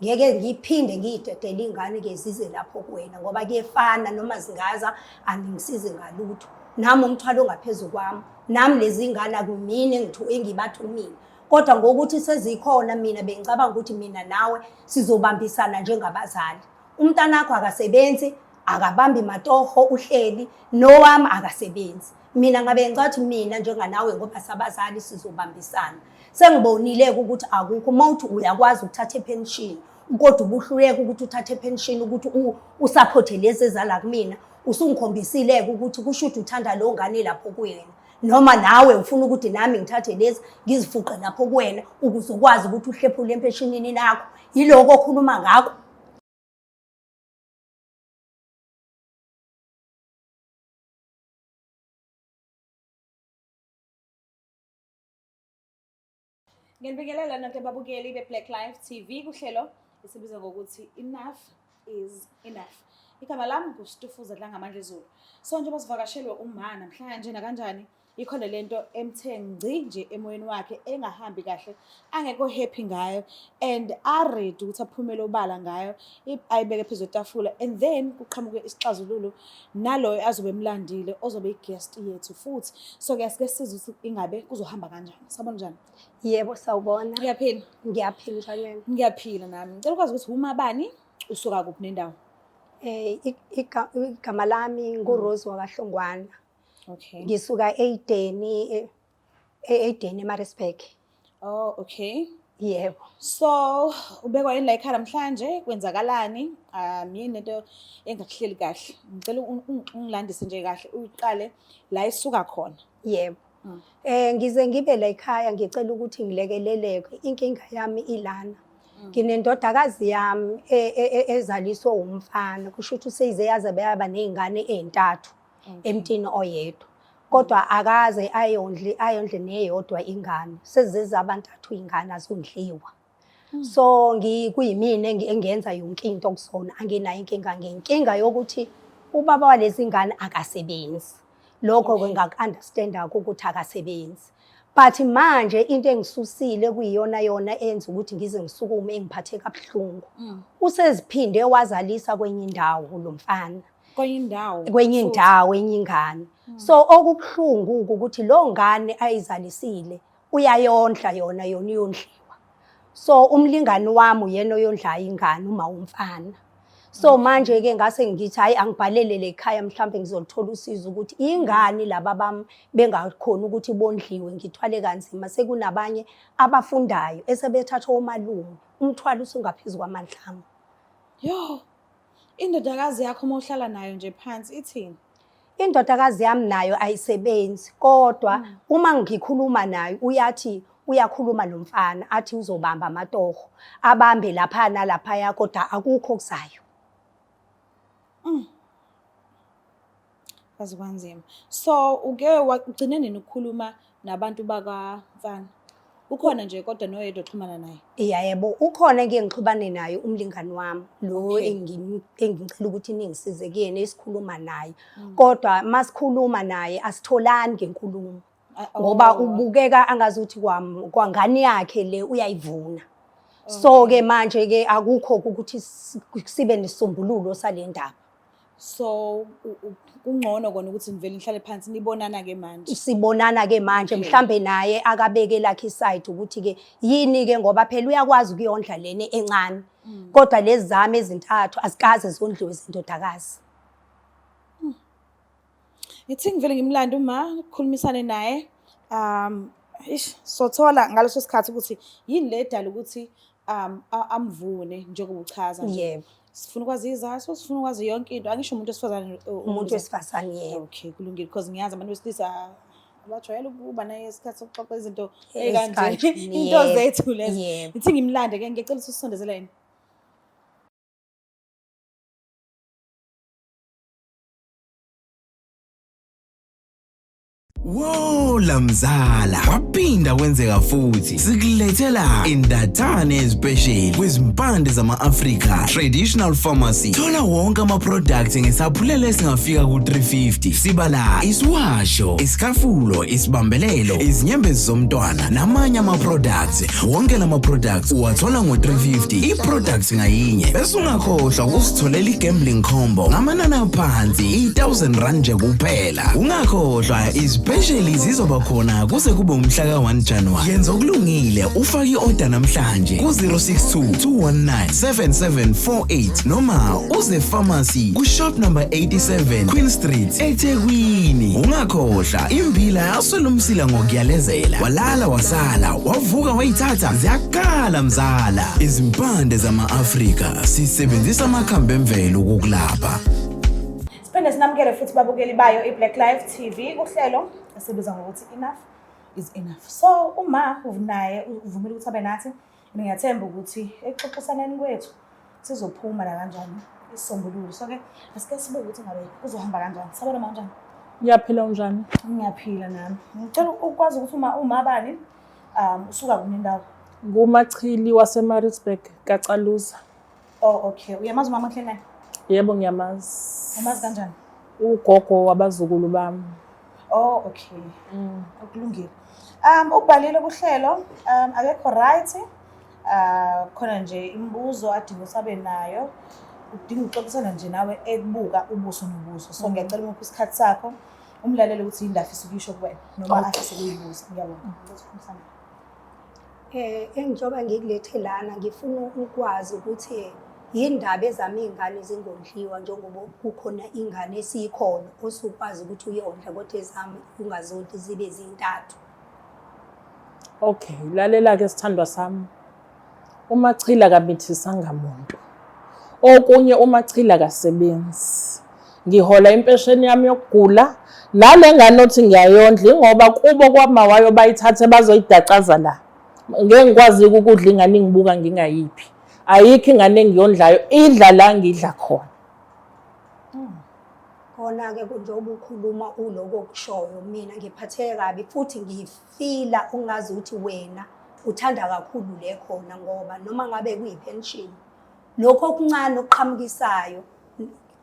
ngeke ngiphinde ngiyidedele ingane ke zize lapho kuwena ngoba kuyefana noma zingaza angingisize ngalutho nami umthwalo ongaphezulu kwami nami lezi ngane akumini engibathumile kodwa ngokuthi sezikhona mina bengicabanga ukuthi mina nawe sizobambisana njengabazali umntanakho akasebenzi akabambi matoho uhleli nowami akasebenzi mina ngabe ngicathi mina njenganawe ngoba sabazali sizobambisana sengibonile ukuthi akukho mawuthi uyakwazi ukuthatha ipension kodwa ubuhluleka ukuthi uthathe ipension ukuthi usupport lezi ezala kumina usungikhombisile ukuthi kusho ukuthi uthanda lo ngane lapho kuyena noma nawe ufuna ukuthi nami ngithathe lezi ngizifuqe lapho kuwena ukuze ukwazi ukuthi uhlephule empensionini nakho yiloko okhuluma ngakho. Nginibingelela nonke ababukeli be-Black Life TV kuhlelo esibiza ngokuthi enough is enough. Igama lami nguStufuza Dlangamandla Zulu. So nje basivakashelwe uma namhlanje nakanjani ikhona lento emthe ngci nje emoyeni wakhe engahambi kahle angekho happy ngayo and ready ukuthi aphumele obala ngayo ayibeke phezulu kwetafula and then kuqhamuke isixazululo naloyo azobe emlandile ozobe i-guest yethu futhi so ke sizwe ukuthi ingabe kuzohamba kanjani. Sabona njani? Yebo sawubona. Uyaphila? Ngiyaphila njalo. Ngiyaphila nami. Ngicela ukwazi ukuthi uma bani usuka kuphi nendawo? Igama lami nguRose wakaHlongwana. Okay. Ngisuka eYideni eMaritzburg. Oh, okay. Yebo. So ubekwa yini la ekhaya namhlanje kwenzakalani? Yini lento engakuhleli kahle? Ngicela ungilandise nje kahle uyiqale la isuka khona. Yebo. Ngize ngibe la ekhaya ngicela ukuthi ngilekeleleke inkinga yami ilana. Nginendodakazi yami ezaliswe umfana kusho ukuthi seyize yaze bayaba nezingane ezintathu emntini oyedwa kodwa akaze ayondle neyodwa ingane sezeze abantathu ingane azondliwa so kuyimina engenza yonke into kusona anginayo inkinga ngenkinga yokuthi ubaba walezi ngane akasebenzi lokho ngingaku-understanda ukuthi akasebenzi. But manje into engisusile kuyiyona yona enza ukuthi ngize ngisukume engiphathe kabuhlungu. Useziphinde wazalisa kwenye indawo lo mfana. Kwenye indawo enye ingane. So okubuhlungu ukuthi lo ngane ayizalisile uyayondla yona iyondliwa. So umlingani wami uyena oyondlayo ingane uma umfana. So manje ke ngase ngithi hayi angibhalele lekhaya mhlambe ngizolithola usizo ukuthi ingani laba bami bengakhona ukuthi bondliwe ngithwale kanzima sekunabanye abafundayo esebethatha omalume umthwalo usungaphezulu kwamandla ami. Yo. Indodakazi yakho uma uhlala nayo nje phansi ithini? Indodakazi yami nayo ayisebenzi kodwa uma ngikhuluma nayo uyathi uyakhuluma nomfana athi uzobamba amatoho abambe lapha nalapha kodwa akukho kuzayo. Azikwanzima. So ugcine nini ukukhuluma nabantu bakamfana? Ukhona nje kodwa noyedwa oxhumana naye? Yebo, ukhona ke ngixhubane naye umlingani wami lo engicela ukuthi ningisize kuyena esikhuluma naye. Kodwa masikhuluma naye asitholani ngenkulumo. Ngoba ubukeka angazuthi kwangane yakhe le uyayivuna. So ke manje ke akukho ukuthi sibe nesisombululo salendaba. So kungcono kona ukuthi nivele nihlale phansi nibonana ke manje. Sibonana ke manje mhlambe naye akabeke lakhe iside ukuthi ke yini ke ngoba phela uyakwazi ukuyondla lene encane. Kodwa lezi zami ezintathu azikaze zondliwe izindodakazi. Ngithi ngivele ngimlanda uma ukukhulumisane naye sothola ngaleso sikhathi ukuthi yini le edala ukuthi amvune njengoba uchaza nje. Yebo. Sifuna ukwazi izathu, sifuna ukwazi yonke into. Angisho umuntu wesifazane. Umuntu wesifazane yebo. Okay, kulungile because ngiyazi abantu besilisa abajwayele ukuba naye isikhathi sokuxoxa izinto ekanje. Into zethu lezi. Ngithi ngimlande ke ngicela ukuthi usondezele yena. Wo lamzala waphinda kwenzeka futhi sikulethela indathane special kwizimpande zama-Afrika Traditional Pharmacy. Thola wonke ama-products ngesaphulelo esingafika ku-350. Sibala isiwasho, isikhafulo, isibambelelo, izinyembezi zomntwana namanye ama-products. Wonke lama-products uwathola ngo-350 i-products ngayinye. Bese ungakhohlwa ukusitholela i-gambling combo ngamanani aphansi i-R1,000 nje kuphela. Ungakhohlwa especially zizoba khona kuze kube umhla ka-1 January. Yenza okulungile ufake i-order namhlanje ku-062 219 7748 noma uze pharmacy ku-shop number 87 Queen Street eThekwini. Ungakhohlwa imbila yaswela umsila ngokuyalezela. Walala wasala wavuka wayithatha ziyakala mzala. Izimpande zama-Afrika sisebenzisa amakhambi emvelo ukukulapha. Siphinde sinamukele futhi babukeli bayo iBlack Live TV uhlelo esibiza ngokuthi enough is enough. So uma uvunaye uvumile ukuthi abe nathi, ngiyathemba ukuthi exoxisaneni kwethu sizophuma la kanjani isisombululo. So ke asike sibuke ukuthi ngabe kuzohamba kanjani. Sabona kanjani? Ngiyaphila unjani? Ngiyaphila nami. Ngicela ukwazi ukuthi uma bani usuka kunendawo. Ngumachili waseMaritzburg kaCaluza. Oh okay. Uyamazi umama Mhlengane? Yebo ngiyamazi. Umazi kanjani? Ugogo wabazukulu bami. Oh okay. Ukulungile. Ubhalile kuhlelo akekho right. Khona nje imibuzo adinga usabe nayo. Udinga uxoxisana nje nawe ebuka ubuso nobuso. So ngiyacela ukupha isikhathi sakho umlalele ukuthi yini afisa ukuyisho kuwena noma afisa ukuyibuza. Ngiyabonga. Engijoba ngikulethe lana ngifuna ukwazi ukuthi yindaba ezami izingane zingondliwa njengoba kukhona ingane esiyikhona osukwazi ukuthi uyondla kodwa ezami ungazonke zibe zintathu. Okay, lalela ke sithandwa sami. Umachila kabithisanga umuntu. Okunye umachila kasebenzi. Ngihola impesheni yami yokugula nale ngane othi ngiyayondla ngoba kubo kwamawayo bayithathe bazoyidaqaza la. Ngeke ngikwazi ukudla ingane ngibuka ngingayiphi. Ayikho ingane engiyondlayo idla la ngidla khona. Khona ke njengoba ukhuluma uloko okushoyo mina ngiphatheke kabi futhi ngifila ungazi ukuthi wena uthanda kakhulu le khona ngoba noma ngabe kuyipension lokho okuncane okuqhamukisayo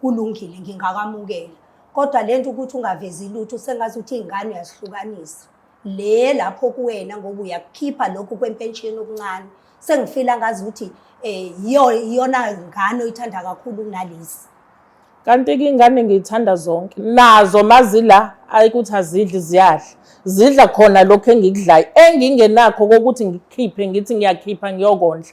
kulungile ngingakamukela kodwa lento ukuthi ungavezi lutho sengazi ukuthi izingane uyazihlukanisa le lapho kuwena ngoba uyakhipha lokho kwepension okuncane sengifila ngazi ukuthi iyona ngane oyithanda kakhulu kunalezi. Kanti ke ingane ngiyithanda zonke nazo mazila ayikuthi azidli ziyadla zidla khona lokho engikudlayo engingenakho ukuthi ngikhiphe ngithi ngiyakhipha ngiyokondla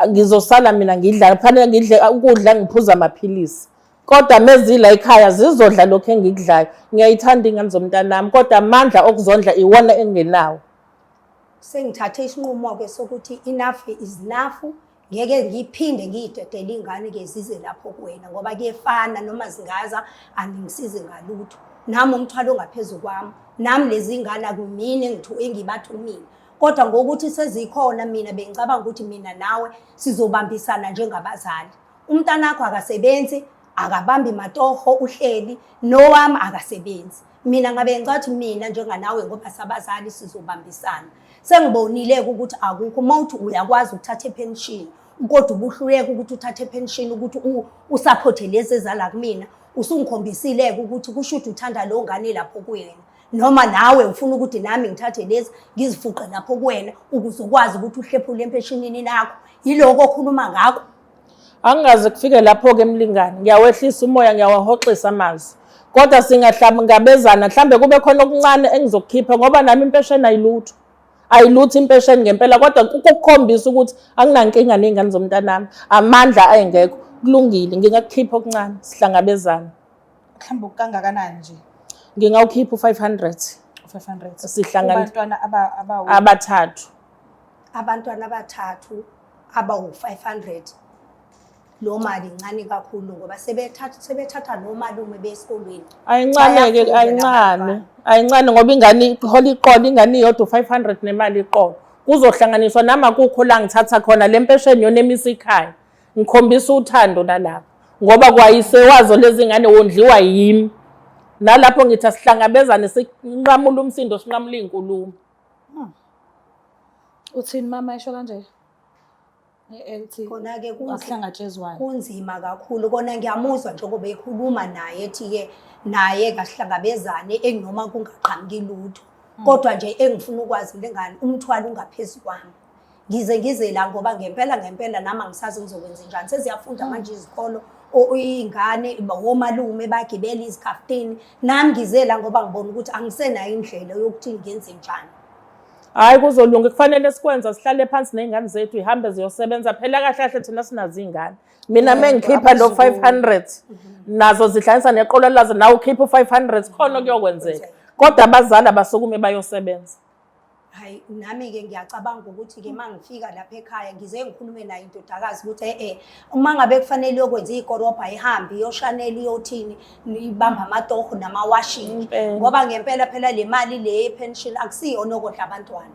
ngizosala mina ngidla kufanele ngidle ukudla ngiphuza amaphilisi kodwa mezila ekhaya zizodla lokho engikudlayo ngiyayithanda ingane zomntanami kodwa amandla okuzondla iwona engenawo. Sengithathe isinqumo ke sokuthi enough is enough. Ngeke ngiphinde ngiyidedele ingane ke zize lapho kuwena ngoba kuyefana noma zingaza angisize ngalutho nami umthwalo ongaphezulu kwami nami lezi ingane akumini engibathumile kodwa ngokuthi sezikhona mina bengicabanga ukuthi mina nawe sizobambisana njengabazali. Umntana wakho akasebenzi akabambi matoho uhleli nowami akasebenzi mina ngabe ngicathi mina njenganawe ngoba sabazali sizobambisana. Sengibonile ukuthi akukho mawuthi uyakwazi ukuthatha ipension kodwa ubuhluleka ukuthi uthathe ipension ukuthi usupport lezi ezala kumina usungikhombisile ukuthi kusho ukuthi uthanda lo ngane lapho kuwena noma nawe ufuna ukuthi nami ngithathe lezi ngizifuqe lapho kuwena ukuze ukwazi ukuthi uhlephule impensionini nakho yiloko okhuluma ngakho. Angaze kufike lapho ke Mlingane ngiyawehlisa umoya ngiyawahoxisa amazwi kodwa singahlangabezana mhlambe kube khona okuncane engizokukhipha ngoba nami impesheni ayilutho impesheni ngempela kodwa ukukhombisa ukuthi anginankinga nezingane zomntanami amandla ayengekho kulungile ngingakukhipha okuncane sihlangabezana. Mhlawumbe ukangakanani nje? Ngingawukhipha u500. U500 sihlangana abantwana abathathu. Abantwana abathathu abawu500 lo mali incane kakhulu ngoba sebethatha lo malume besikolweni. Ayincane ayincane ngoba ingane ihola iqolo ingane iyodwa 500 nemali iqolo kuzohlanganiswa nama kukho la ngithatha khona lempesheni yona emisa ikhaya ngikhombisa uthando nalapha ngoba kwayise wazo lezi ngane wondliwa yimi nalapho ngithi asihlangabezane sinqamule umsindo sinqamule iy'nkulumo. Uthini mama esho kanje? Ethi Khona-ke asihlangatshezwane. kunzima kakhulu kona ngiyamuzwa njengoba ekhuluma naye ethi-ke naye kasihlangabezane enginoma kungaqhamuki lutho kodwa nje engifuna ukwazi lengane umthwalo ungaphezu kwami. Ngize la ngoba ngempela nami angisazi ngizokwenza njani. Seziyafunda manje izikolo iy'ngane womalume bagibela izikhaftini. Nami ngize la ngoba ngibona ukuthi angisenayo indlela yokuthi ngenze njani. Hayi kuzolunga kufanele sikwenza sihlale phansi ney'ngane zethu ihambe ziyosebenza phela kahle kahle thina sinazo iy'ngane. Mina mengikhipha lo 500 nazo zihlanganisa neqolo lazo nawe ukhipha u500 khona kuyokwenzeka. Kodwa abazali abasukume bayosebenza. Hayi nami-ke ngiyacabanga ukuthi-ke uma ngifika lapha ekhaya ngize ngikhulume nayo indodakazi ukuthi uma ngabe kufanele yokwenza ikorobha ihambe iyoshanela iyothini ibamba amatoho namawashing ngoba ngempela phela le mali le ye-pension akusiyona okondla abantwana.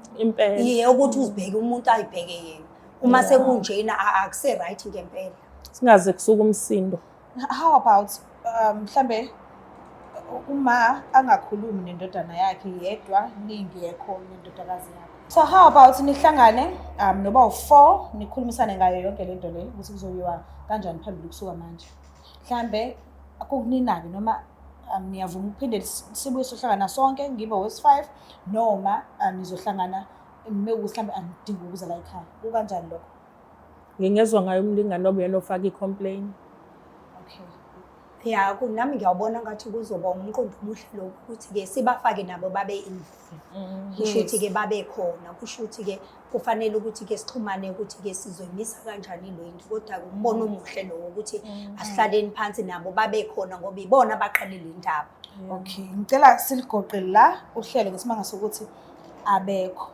Iye ukuthi uzibheke umuntu ayibheke yena. Uma sekunjena akuse-right ngempela. Singaze kusuka umsindo. How about mhlambe uma angakhulumi nendodana yakhe yedwa ningekho nendodakazi yakhe? So how about nihlangane noba u4 nikhulumisane ngayo yonke lento le ukuthi kuzoyiwa kanjani phambili kusuka manje. Mhlambe akukunina-ke noma niyavuma ukuphinde sibuye sohlangana sonke ngibe wesi5 noma nizohlangana mewukuthi mhlambe anidingi ukuza la ekhaya. Kukanjani lokho? Ngingezwa ngayo umlingane obuyena ofaka i-complaint. Okay. Ya nami ngiyabona ngathi kuzoba umqondo omuhle lokho ukuthi-ke sibafake nabo babe involved. Kusho ukuthi-ke babe khona. Kusho ukuthi-ke kufanele ukuthi-ke sixhumane ukuthi-ke sizoyimisa kanjani lo into. Kodwa umbono omuhle lowo ukuthi asihlaleni phansi nabo babe khona ngoba ibona abaqalile indaba. Okay. Ngicela siligoqe la uhlelo ngesimanga sokuthi abekho.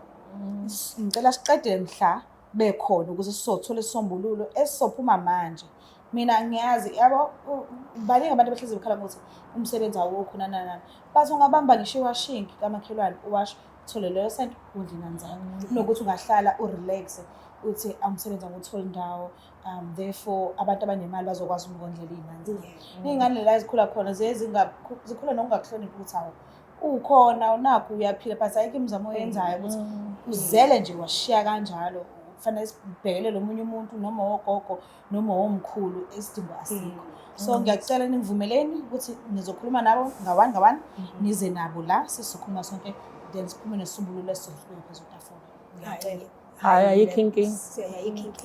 Ngicela siqede mhla bekhona ukuze sizothola isisombululo esizophuma manje. Mina ngiyazi yabo baningi abantu behlezi bekhala ngokuthi umsebenzi awukho nanana. Bathi ungabamba ngisho iwashing kamakhelwane uwash uthole leyo sent udle nanzana. Kunokuthi ungahlala urelax uthi umsebenzi anguthola indawo therefore abantu abanemali bazokwazi ukondlela iy'ngane. Iy'ngane la ezikhula khona zikhula nokungakuhloniphi ukuthi hawu ukhona unakho uyaphila but ayikho imizamo oyenzayo ukuthi uzele nje washiya kanjalo. Kufanele sibhekelele omunye umuntu noma ogogo noma omkhulu esidingo asikho. So ngiyacela ningivumeleni ukuthi nizokhuluma nabo nga1 nize nabo la sizokhuluma sonke then siphume nesisombululo esizofika phezulu kwetafula. Ngiyacela. Hayi ayikho inkinga.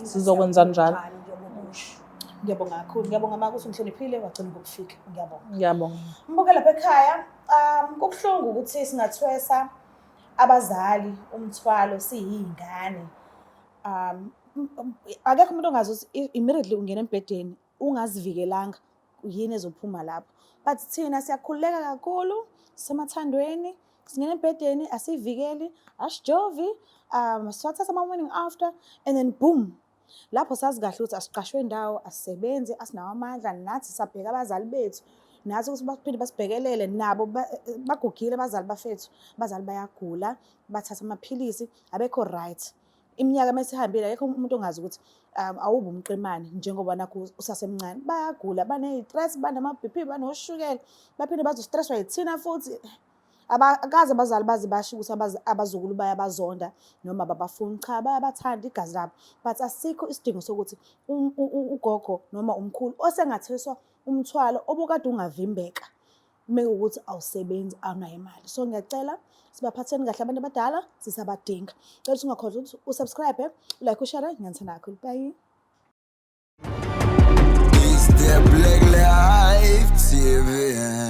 Sizokwenza njalo. Ngiyabonga kakhulu. Ngiyabonga mama ukuthi ungihloniphile wagcina ngokufika. Ngiyabonga. Ngiyabonga. Mbuke lapha ekhaya kubuhlungu ukuthi singathwesa abazali umthwalo siyingane. Akekho umuntu ongazi ukuthi immediately ungena embhedeni ungazivikelanga yini ezophuma lapho. But thina siyakhululeka kakhulu sisemathandweni singena embhedeni asivikeli asijovi siwathatha ama-morning after and then boom lapho sazi kahle ukuthi asiqashwe indawo asisebenzi asinawo amandla nathi sabheka abazali bethu nathi ukuthi baphinde basibhekelele nabo bagugile abazali bafethu abazali bayagula bathatha amaphilisi abekho right. Iminyaka mesihambile ayekho umuntu ongazi ukuthi awuba umqemane njengoba nakho usasemncane bayagula bane-stress banama-BP banoshukela baphinde bazostresswa yithina futhi akaze abazali bazi basho ukuthi abazukulu bayabazonda noma babafuni cha bayabathanda igazi labo but asikho isidingo sokuthi ugogo noma umkhulu osengatheswa umthwalo obukade ungavimbeka mekuwukuthi awusebenzi awunayo imali. So ngiyacela sibaphatheni kahle abantu abadala sisabadinga. Cela ukuthi ungakhohlwa ukuthi usubscribe, like, ushare ngiyanthanda kakhulu. Bye. It's the Black Life TV.